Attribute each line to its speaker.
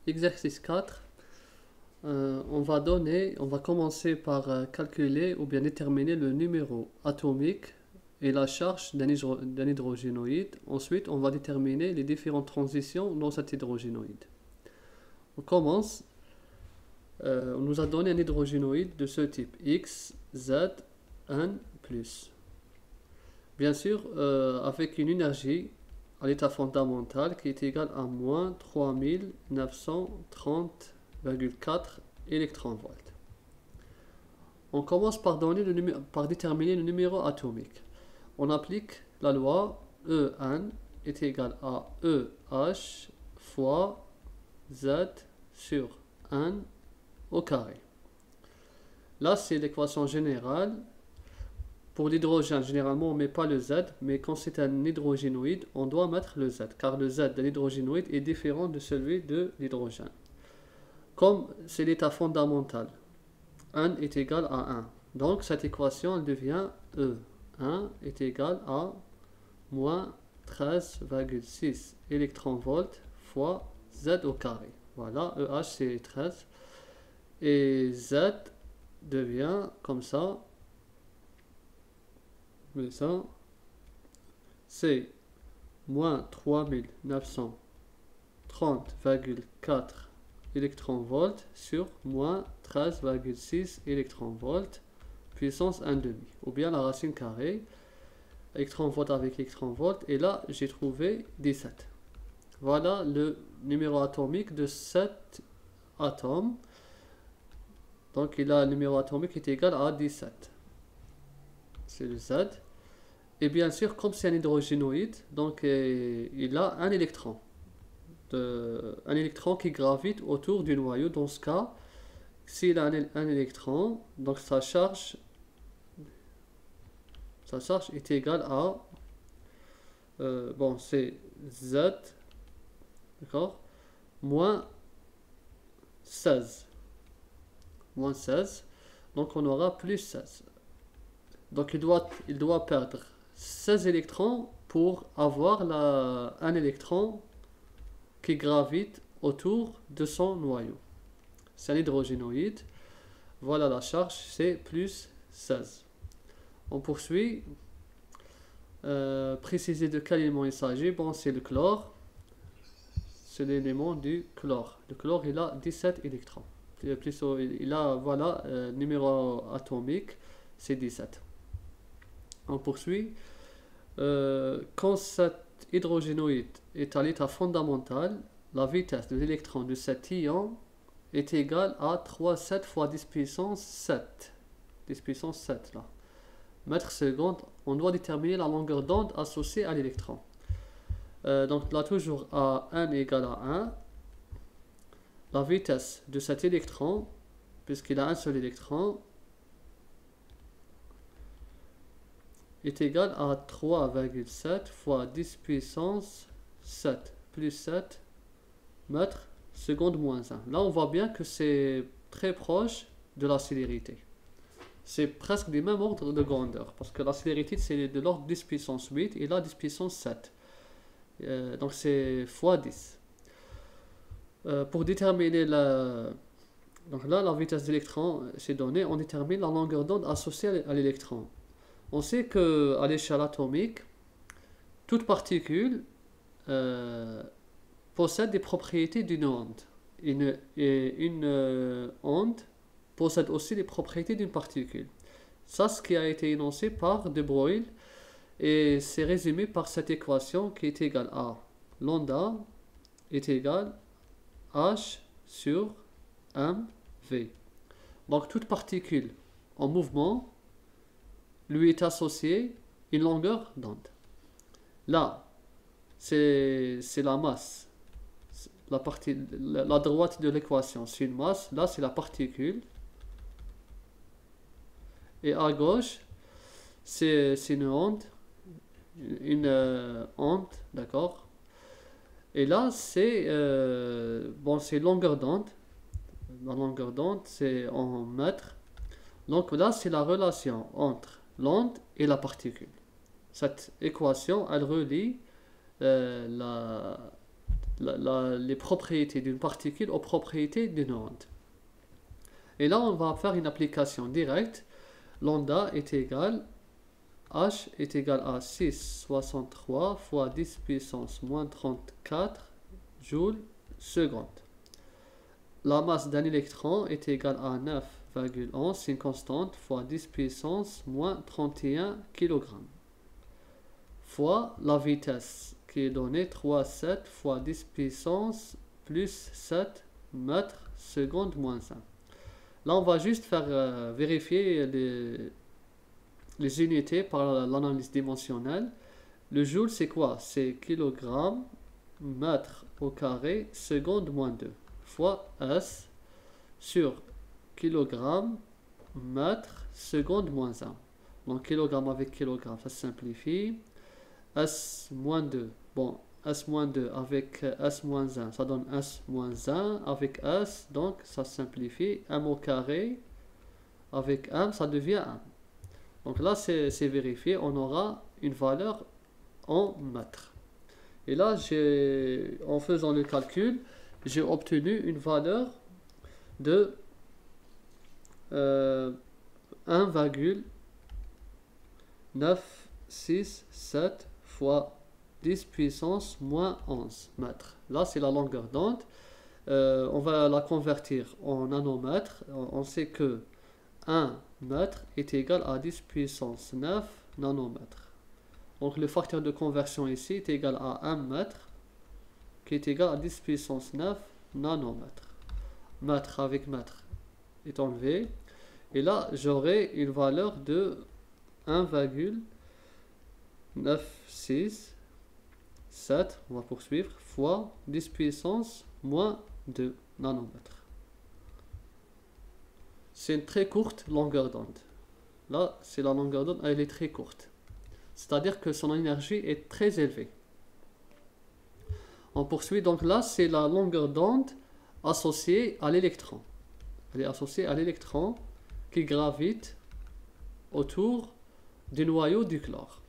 Speaker 1: Exercice 4. On va commencer par calculer ou bien déterminer le numéro atomique et la charge d'un hydrogénoïde. Ensuite, on va déterminer les différentes transitions dans cet hydrogénoïde. On commence. On nous a donné un hydrogénoïde de ce type X, Z, N+. Bien sûr, avec une énergie à l'état fondamental qui est égale à moins 3930,4 électronvolts. On commence par déterminer le numéro atomique. On applique la loi En est égal à EH fois Z sur N au carré. Là, c'est l'équation générale. Pour l'hydrogène, généralement, on ne met pas le Z, mais quand c'est un hydrogénoïde, on doit mettre le Z, car le Z de l'hydrogénoïde est différent de celui de l'hydrogène. Comme c'est l'état fondamental, N est égal à 1. Donc, cette équation, elle devient E. 1 est égal à moins 13,6 électronvolts fois Z au carré. Voilà, EH c'est 13. Et Z devient comme ça. Mais ça, c'est moins 3930,4 électronvolts sur moins 13,6 électronvolts puissance 1,5. Ou bien la racine carrée, électronvolt avec électronvolt. Et là, j'ai trouvé 17. Voilà le numéro atomique de cet atome. Donc, le numéro atomique est égal à 17. C'est le Z. Et bien sûr, comme c'est un hydrogénoïde, donc il a un électron. Un électron qui gravite autour du noyau. Dans ce cas, s'il a un électron, donc sa charge est égale à c'est Z, d'accord, moins 16. Moins 16. Donc on aura plus 16. Donc il doit perdre 16 électrons pour avoir un électron qui gravite autour de son noyau. C'est un hydrogénoïde. Voilà la charge, c'est plus 16. On poursuit. Préciser de quel élément il s'agit. Bon, c'est le chlore. C'est l'élément du chlore. Le chlore, il a 17 électrons. Il a, voilà, numéro atomique, c'est 17. On poursuit. Quand cet hydrogénoïde est à l'état fondamental, la vitesse de l'électron de cet ion est égale à 3,7 fois 10 puissance 7. 10 puissance 7 là. Mètres secondes, on doit déterminer la longueur d'onde associée à l'électron. Donc là toujours à N égale à 1. La vitesse de cet électron, puisqu'il a un seul électron, est égale à 3,7 fois 10 puissance 7 plus 7 mètres secondes moins 1. Là, on voit bien que c'est très proche de la célérité. C'est presque du même ordre de grandeur, parce que la célérité, c'est de l'ordre 10 puissance 8 et là 10 puissance 7. Donc c'est fois 10. Pour déterminer donc là, la vitesse d'électron, c'est donné, on détermine la longueur d'onde associée à l'électron. On sait qu'à l'échelle atomique, toute particule possède des propriétés d'une onde. Une onde possède aussi les propriétés d'une particule. Ça, ce qui a été énoncé par De Broglie, et c'est résumé par cette équation qui est égale à lambda est égal H sur mv. Donc toute particule en mouvement lui est associée une longueur d'onde. Là, c'est la masse. La droite de l'équation, c'est une masse. Là, c'est la particule. Et à gauche, c'est une onde. Une onde, d'accord. Et là, c'est longueur d'onde. La longueur d'onde, c'est en mètres. Donc là, c'est la relation entre l'onde et la particule. Cette équation, elle relie les propriétés d'une particule aux propriétés d'une onde. Et là, on va faire une application directe. Lambda est égal, H est égal à 6,63 fois 10 puissance moins 34 joules seconde. La masse d'un électron est égale à 9,11, c'est une constante, fois 10 puissance moins 31 kg. Fois la vitesse qui est donnée 3,7 fois 10 puissance plus 7 mètres seconde moins 1. Là, on va juste faire vérifier les unités par l'analyse dimensionnelle. Le joule, c'est quoi? C'est kilogramme mètre au carré seconde moins 2 fois S sur kilogramme mètre seconde moins 1. Donc kilogramme avec kilogramme, ça se simplifie. S moins 2. Bon, S moins 2 avec S moins 1, ça donne S moins 1 avec S, donc ça se simplifie. M au carré avec M, ça devient 1. Donc là, c'est vérifié, on aura une valeur en mètres. Et là, en faisant le calcul, j'ai obtenu une valeur de 1,967 fois 10 puissance moins 11 mètres. Là, c'est la longueur d'onde. On va la convertir en nanomètres. On sait que 1 mètre est égal à 10 puissance 9 nanomètres. Donc le facteur de conversion ici est égal à 1 mètre, qui est égal à 10 puissance 9 nanomètres. Mètre avec mètre est enlevé. Et là, j'aurai une valeur de 1,967, on va poursuivre, fois 10 puissance moins 2 nanomètres. C'est une très courte longueur d'onde. Là, c'est la longueur d'onde, elle est très courte. C'est-à-dire que son énergie est très élevée. On poursuit, donc là, c'est la longueur d'onde associée à l'électron. Elle est associée à l'électron qui gravite autour du noyau du chlore.